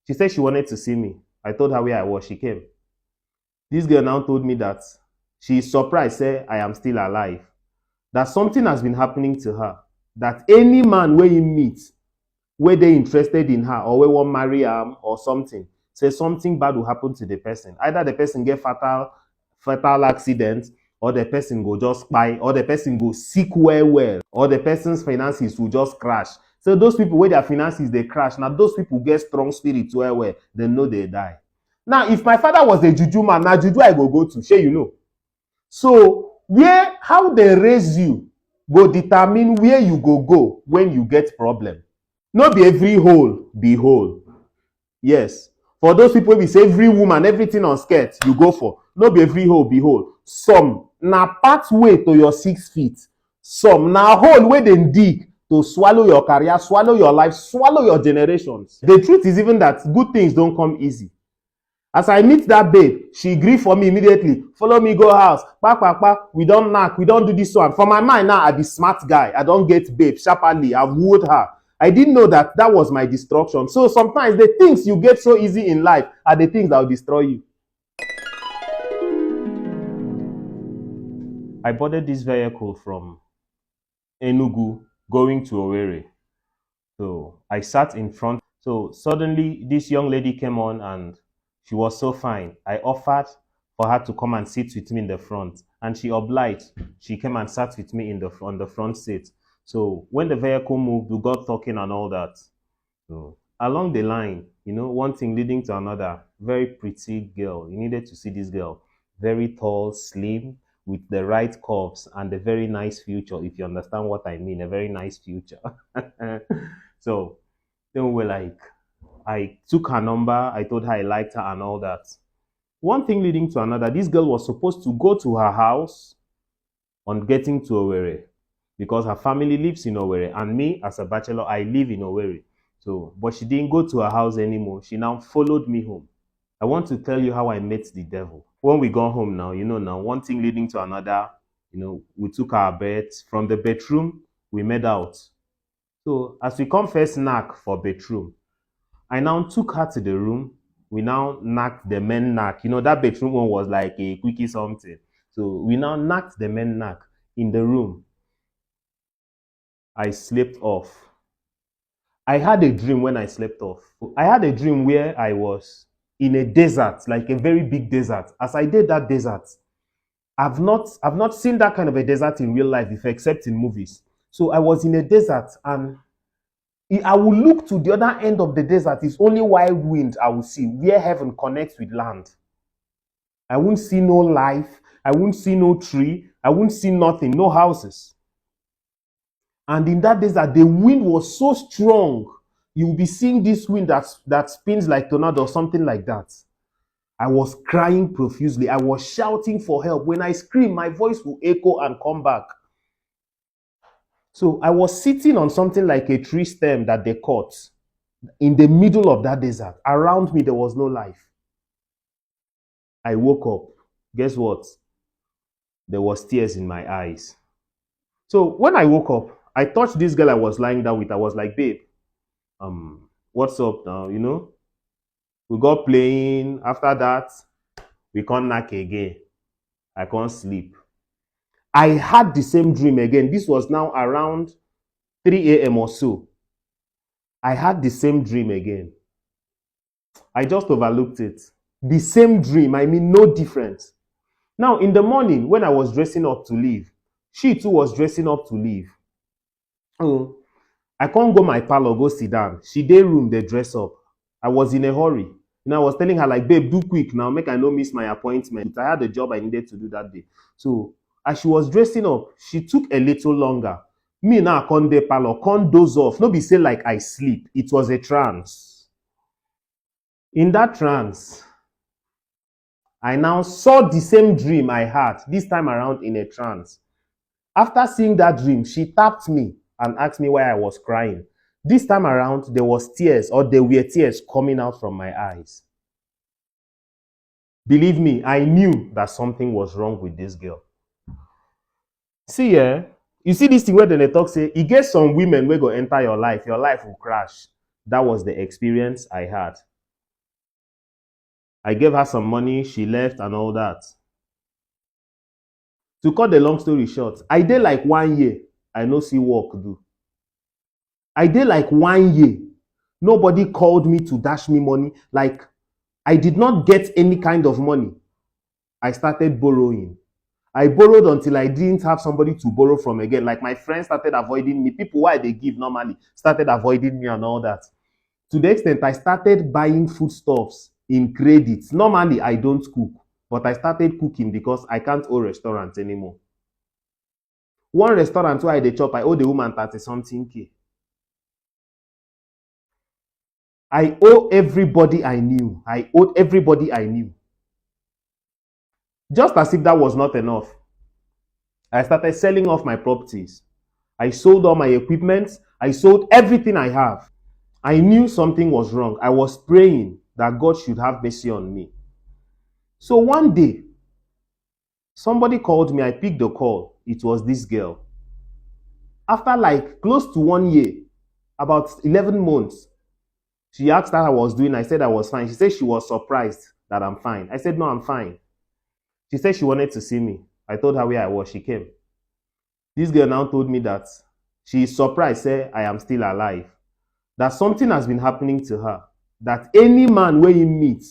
She said she wanted to see me. I told her where I was. She came. This girl now told me that she is surprised, say I am still alive. That something has been happening to her. That any man where he meets, where they interested in her or where want marry her or something, say something bad will happen to the person. Either the person get fatal accident, or the person go just buy, or the person go sick well, or the person's finances will just crash. So those people where their finances they crash, now those people get strong spirit well, they know they die. Now, if my father was a juju man, now juju I go to, shey you know. So how they raise you go determine where you go when you get problem. No be every hole be whole. Yes. For those people wey be say every woman, everything on skirt you go for, no be every hole be hole. Some na pathway to your 6 feet. Some na hole wey dem dig to swallow your career, swallow your life, swallow your generations. The truth is even that good things don't come easy. As I meet that babe, she gree for me immediately. Follow me go house. We don't knock. We don't do this one. For my mind now, I be smart guy. I don't get babe sharply. I've wooed her. I didn't know that was my destruction. So sometimes the things you get so easy in life are the things that will destroy you. I boarded this vehicle from Enugu going to Owerri. So I sat in front. So suddenly this young lady came on and she was so fine. I offered for her to come and sit with me in the front, and she obliged. She came and sat with me on the front seat. So when the vehicle moved, we got talking and all that. So along the line, one thing leading to another. Very pretty girl. You needed to see this girl. Very tall, slim, with the right curves and a very nice future, if you understand what I mean. A very nice future. So then we were like, I took her number. I told her I liked her and all that. One thing leading to another. This girl was supposed to go to her house on getting to Owerri because her family lives in Owerri, and me as a bachelor, I live in Owerri. So, but she didn't go to her house anymore. She now followed me home. I want to tell you how I met the devil. When we got home now, one thing leading to another, we took our beds. From the bedroom, we made out. So as we come first knock for bedroom, I now took her to the room. We now knocked the men knock. That bedroom one was like a quickie something. So we now knocked the men knock in the room. I slept off. I had a dream when I slept off. I had a dream where I was in a desert, like a very big desert. As I did that desert, I've not seen that kind of a desert in real life before, except in movies. So I was in a desert, and I will look to the other end of the desert. It's only wild wind I will see, where heaven connects with land. I won't see no life. I won't see no tree. I won't see nothing, no houses. And in that desert, the wind was so strong. You will be seeing this wind that spins like tornado or something like that. I was crying profusely. I was shouting for help. When I scream, my voice will echo and come back. So I was sitting on something like a tree stem that they cut in the middle of that desert. Around me, there was no life. I woke up. Guess what? There was tears in my eyes. So when I woke up, I touched this girl I was lying down with. I was like, babe, what's up now? We got playing. After that, we can't knock again. I can't sleep. I had the same dream again. This was now around 3 a.m. or so. I had the same dream again. I just overlooked it. The same dream, I mean, no difference. Now, in the morning, when I was dressing up to leave, she too was dressing up to leave. I can't go my parlor, go sit down. She dey room, they dress up. I was in a hurry. I was telling her, like, babe, do quick now, make I no miss my appointment. I had a job I needed to do that day. So, as she was dressing up, she took a little longer. Me now, I can't dey parlor, can't doze off. No be say like I sleep. It was a trance. In that trance, I now saw the same dream I had, this time around in a trance. After seeing that dream, she tapped me and asked me why I was crying. This time around, there were tears coming out from my eyes. Believe me, I knew that something was wrong with this girl. See, you see this thing where they talk say, you get some women where go enter your life will crash. That was the experience I had. I gave her some money, she left and all that. To cut the long story short, I did like 1 year, I no see work do. I did like 1 year. Nobody called me to dash me money. Like, I did not get any kind of money. I started borrowing. I borrowed until I didn't have somebody to borrow from again. Like, my friends started avoiding me. People why they give normally started avoiding me and all that. To the extent I started buying foodstuffs in credit. Normally, I don't cook, but I started cooking because I can't owe restaurants anymore. One restaurant where I dey chop, I owe the woman 30 something K. I owe everybody I knew. I owed everybody I knew. Just as if that was not enough, I started selling off my properties. I sold all my equipment. I sold everything I have. I knew something was wrong. I was praying that God should have mercy on me. So one day, somebody called me. I picked the call. It was this girl. After like close to 1 year, about 11 months, she asked how I was doing. I said I was fine. She said she was surprised that I'm fine. I said, no, I'm fine. She said she wanted to see me. I told her where I was. She came. This girl now told me that she is surprised, say I am still alive. That something has been happening to her. That any man where you meet,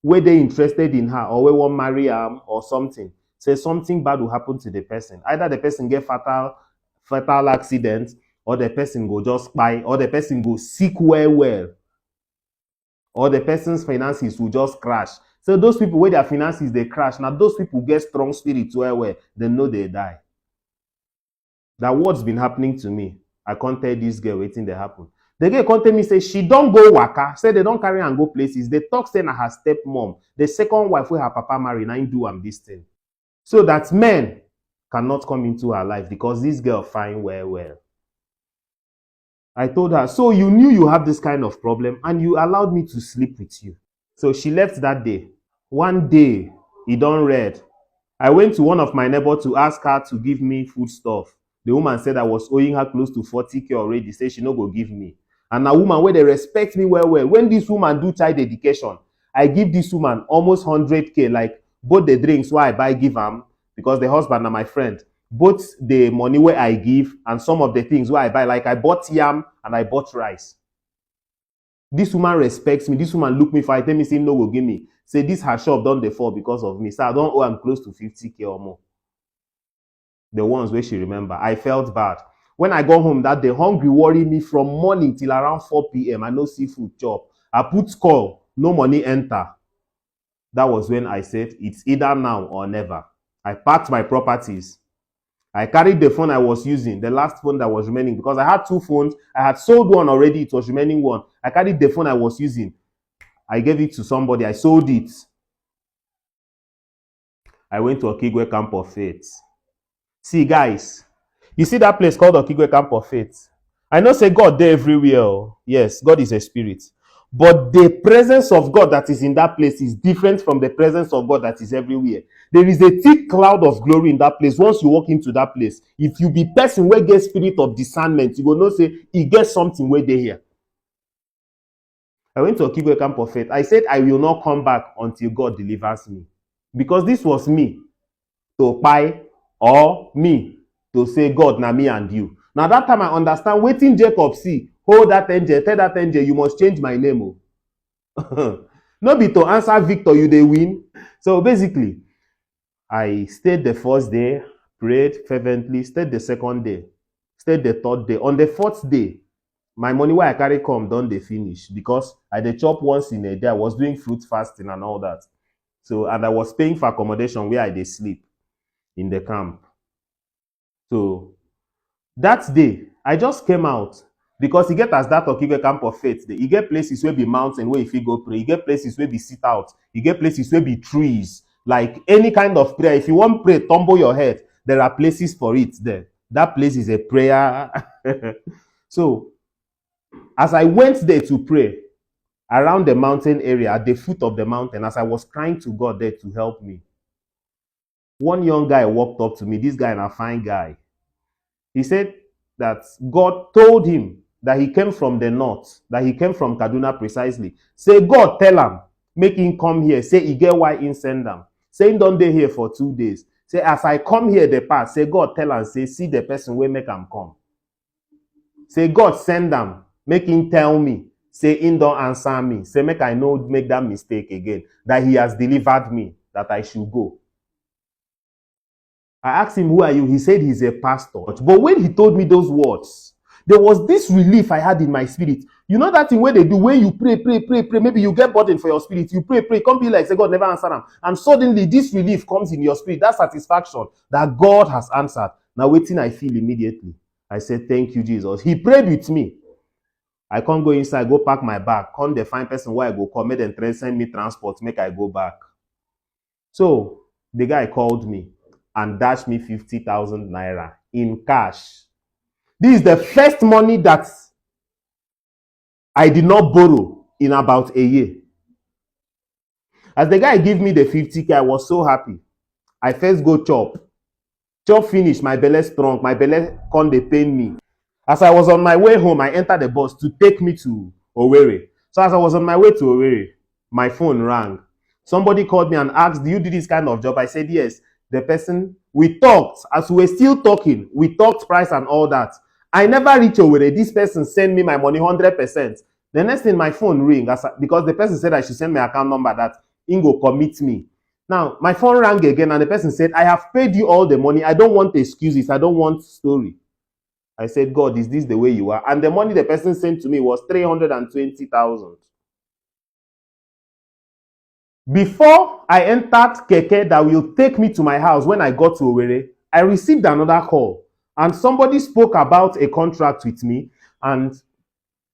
where they interested in her, or where want marry her or something, say something bad will happen to the person. Either the person get fatal accident, or the person go just buy, or the person go sick well, or the person's finances will just crash. So those people where their finances they crash, now those people get strong spirit well, they know they die. That what's been happening to me. I can't tell this girl waiting they happen. The girl can't tell me, say she don't go waka, say they don't carry and go places. They talk saying her stepmom, the second wife where her papa married, and do am this thing. So that men cannot come into her life because this girl fine well. I told her, so you knew you have this kind of problem and you allowed me to sleep with you. So she left that day. One day, it done read. I went to one of my neighbors to ask her to give me food stuff. The woman said I was owing her close to 40K already. Say she no go give me. And a woman where they respect me well. When this woman do child education, I give this woman almost 100K. Like both the drinks why I buy give am because the husband and my friend. Both the money where I give and some of the things where I buy. Like I bought yam and I bought rice. This woman respects me. This woman look me for tell me say no go give me. Say this her shop done the fall because of me. So I don't owe am close to 50K or more. The ones where she remember. I felt bad. When I go home that day, hungry worry me from morning till around 4 p.m. I no see food chop. I put call, no money enter. That was when I said it's either now or never. I packed my properties. I carried the phone I was using, the last phone that was remaining, because I had 2 phones. I had sold one already. It was remaining one. I carried the phone I was using. I gave it to somebody. I sold it. I went to Okigwe Camp of Faith. See, guys, you see that place called Okigwe Camp of Faith? I know say God there everywhere. Yes, God is a spirit. But the presence of God that is in that place is different from the presence of God that is everywhere. There is a thick cloud of glory in that place. Once you walk into that place, if you be person where get spirit of discernment, you go know say he gets something where they here. I went to Okigwe Camp of Faith. I said I will not come back until God delivers me. Because this was me to buy or me to say God na me and you. Now that time I understand wetin Jacob see. Hold that angel, tell that angel you must change my name. No be to answer Victor you dey win. So basically, I stayed the first day, prayed fervently, stayed the second day, stayed the third day. On the fourth day, my money where I carry come don dey finish because I dey chop once in a day. I was doing fruit fasting and all that. So, and I was paying for accommodation where I dey sleep in the camp. So that day, I just came out because you get as that Okigwe Camp of Faith. You get places where be mountain where if you go pray. You get places where be sit out. You get places where be trees. Like any kind of prayer. If you want pray, tumble your head. There are places for it there. That place is a prayer. So, as I went there to pray, around the mountain area, at the foot of the mountain, as I was crying to God there to help me, one young guy walked up to me. This guy is a fine guy. He said that God told him that he came from the north, that he came from Kaduna precisely. Say, God, tell him make him come here. Say he get why him send them. Say him don dey here for 2 days. Say as I come here the past, say God tell am say see the person wey make am come. Say God send am, make him tell me. Say him don answer me. Say make I no make that mistake again. That he has delivered me, that I should go. I asked him, who are you? He said he's a pastor. But when he told me those words, there was this relief I had in my spirit. You know that thing where they do, when you pray, maybe you get burden for your spirit, you pray, come be like, say God never answered them. And suddenly this relief comes in your spirit, that satisfaction that God has answered. Now waiting, I feel immediately. I said, thank you, Jesus. He prayed with me. I can't go inside, go pack my bag, come the fine person where I go come, make them send me transport, make I go back. So the guy called me and dashed me 50,000 naira in cash. This is the first money that I did not borrow in about a year. As the guy gave me the 50K, I was so happy. I first go chop. Chop finish, my belly strong, my belly can't dey pain me. As I was on my way home, I entered the bus to take me to Owerri. So as I was on my way to Owerri, my phone rang. Somebody called me and asked, do you do this kind of job? I said, yes. The person, we talked. As we were still talking, we talked price and all that. I never reached Owerri. This person sent me my money 100%. The next thing, my phone ring because the person said I should send my account number that Ingo commit me. Now, my phone rang again and the person said, I have paid you all the money. I don't want excuses. I don't want story. I said, God, is this the way you are? And the money the person sent to me was 320,000. Before I entered Keke that will take me to my house when I got to Owerri, I received another call. And somebody spoke about a contract with me. And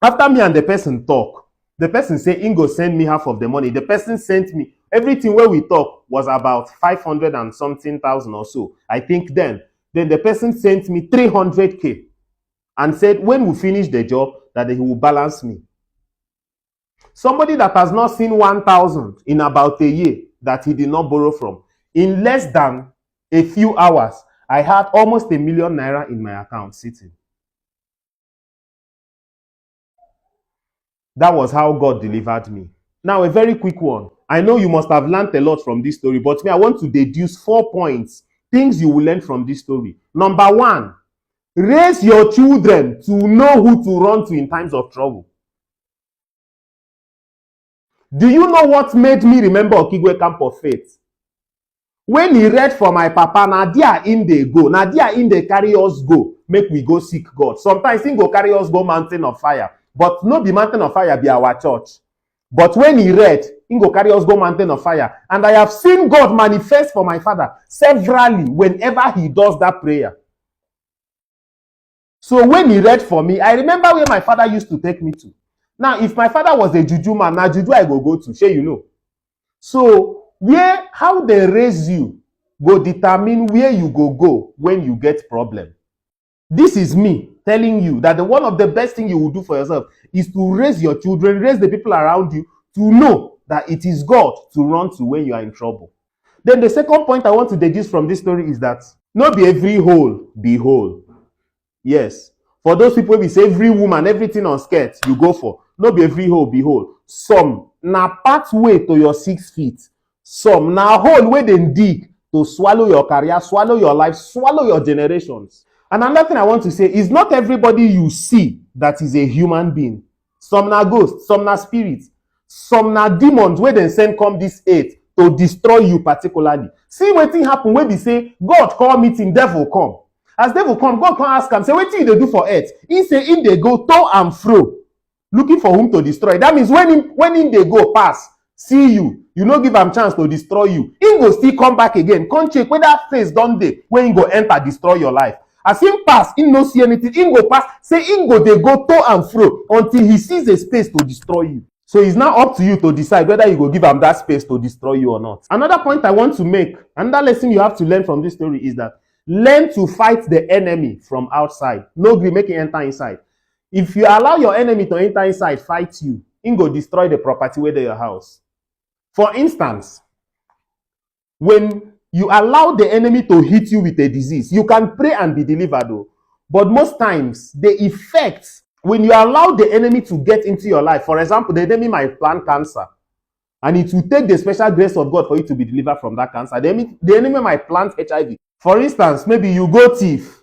after me and the person talk, the person said, Ingo, send me half of the money. The person sent me, everything where we talk was about 500 and something thousand or so. I think then the person sent me 300K and said, when we finish the job, that he will balance me. Somebody that has not seen 1,000 in about a year that he did not borrow from. In less than a few hours, I had almost 1 million naira in my account sitting. That was how God delivered me. Now, a very quick one. I know you must have learned a lot from this story, but me, I want to deduce 4 points, things you will learn from this story. Number 1, raise your children to know who to run to in times of trouble. Do you know what made me remember Okigwe Camp of Faith? When he read for my papa, na there in they go, na there in they carry us go, make we go seek God. Sometimes he go carry us go mountain of fire, but no be mountain of fire be our church. But when he read, he go carry us go mountain of fire. And I have seen God manifest for my father severally whenever he does that prayer. So when he read for me, I remember where my father used to take me to. Now, if my father was a juju man, now juju I go to, shey you know. So, how they raise you go determine where you go when you get problem. This is me telling you that one of the best things you will do for yourself is to raise your children, raise the people around you to know that it is God to run to when you are in trouble. Then the second point I want to deduce from this story is that not be every hole be whole. Yes. For those people we say every woman, everything on skirt you go for. Not be every hole be whole. Some na pathway to your 6 feet. Some na hole where they dig to swallow your career, swallow your life, swallow your generations. And another thing I want to say is not everybody you see that is a human being. Some na ghosts, some na spirits, some na demons where they send come this earth to destroy you particularly. See wetin happen when we say God call meeting, devil come. As devil come, God can ask him, say wetin you dey do for earth? He say in they go to and fro, looking for whom to destroy. That means when in they go pass, see you no give him chance to destroy you. He go still come back again, come check whether face don dey when he go enter destroy your life. As him pass, he no see anything. He go pass, say he go dey go to and fro until he sees a space to destroy you. So it's now up to you to decide whether you go give him that space to destroy you or not. Another point I want to make, another lesson you have to learn from this story is that learn to fight the enemy from outside. No gree make him enter inside. If you allow your enemy to enter inside, fight you, he go destroy the property where dey your house. For instance, when you allow the enemy to hit you with a disease, you can pray and be delivered though. But most times, the effects, when you allow the enemy to get into your life, for example, the enemy might plant cancer. And it will take the special grace of God for you to be delivered from that cancer. The enemy might plant HIV. For instance, maybe you go thief.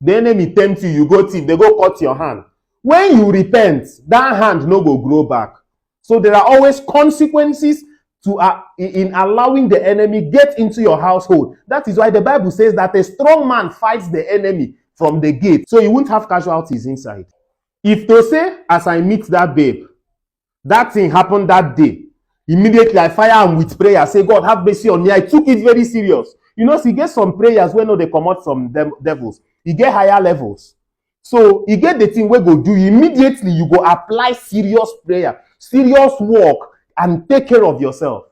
The enemy tempt you, you go thief, they go cut your hand. When you repent, that hand no go grow back. So there are always consequences to in allowing the enemy get into your household. That is why the Bible says that a strong man fights the enemy from the gate, so you won't have casualties inside. If to say, as I meet that babe, that thing happened that day, immediately I fire am with prayer, say, God, have mercy on me. I took it very serious. You know, so you get some prayers when they come out from devils. You get higher levels. So you get the thing where go do immediately, you go apply serious prayer, serious work, and take care of yourself.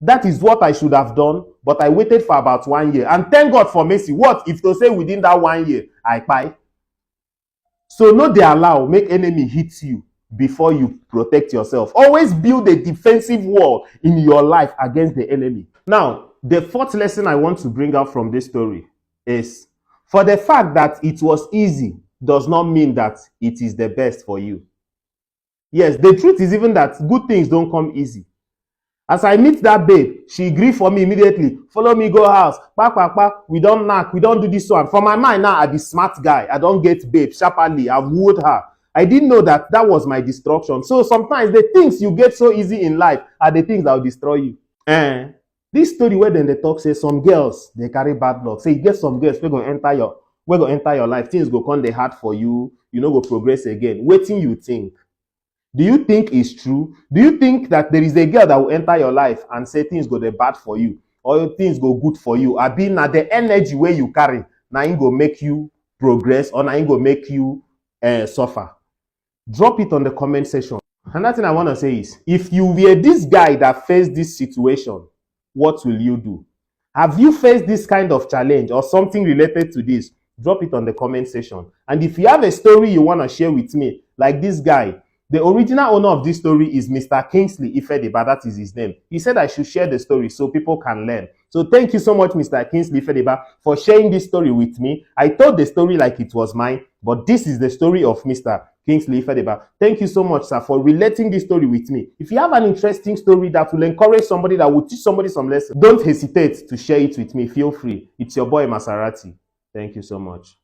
That is what I should have done, but I waited for about 1 year. And thank God for mercy. What if to say within that 1 year, I buy? So no, they allow, make enemy hit you before you protect yourself. Always build a defensive wall in your life against the enemy. Now, the fourth lesson I want to bring out from this story is, for the fact that it was easy does not mean that it is the best for you. Yes, the truth is even that good things don't come easy. As I meet that babe, she gree for me immediately. Follow me, go house. We don't knock, we don't do this one. For my mind now, I be smart guy. I don't get babe sharply. I've wooed her. I didn't know that that was my destruction. So sometimes the things you get so easy in life are the things that will destroy you. This story where then the talk says some girls, they carry bad luck. Say you get some girls, we're gonna enter your life. Things go come they hard for you. You know, go progress again. Waiting you think. Do you think it's true? Do you think that there is a girl that will enter your life and say things go bad for you or things go good for you? I mean, now the energy where you carry, now it go make you progress or now it go make you suffer. Drop it on the comment section. Another thing I want to say is, if you were this guy that faced this situation, what will you do? Have you faced this kind of challenge or something related to this? Drop it on the comment section. And if you have a story you want to share with me, like this guy, the original owner of this story is Mr. Kingsley Ifediba. That is his name. He said I should share the story so people can learn. So thank you so much, Mr. Kingsley Ifediba, for sharing this story with me. I told the story like it was mine, but this is the story of Mr. Kingsley Ifediba. Thank you so much, sir, for relating this story with me. If you have an interesting story that will encourage somebody, that will teach somebody some lessons, don't hesitate to share it with me. Feel free. It's your boy, Maserati. Thank you so much.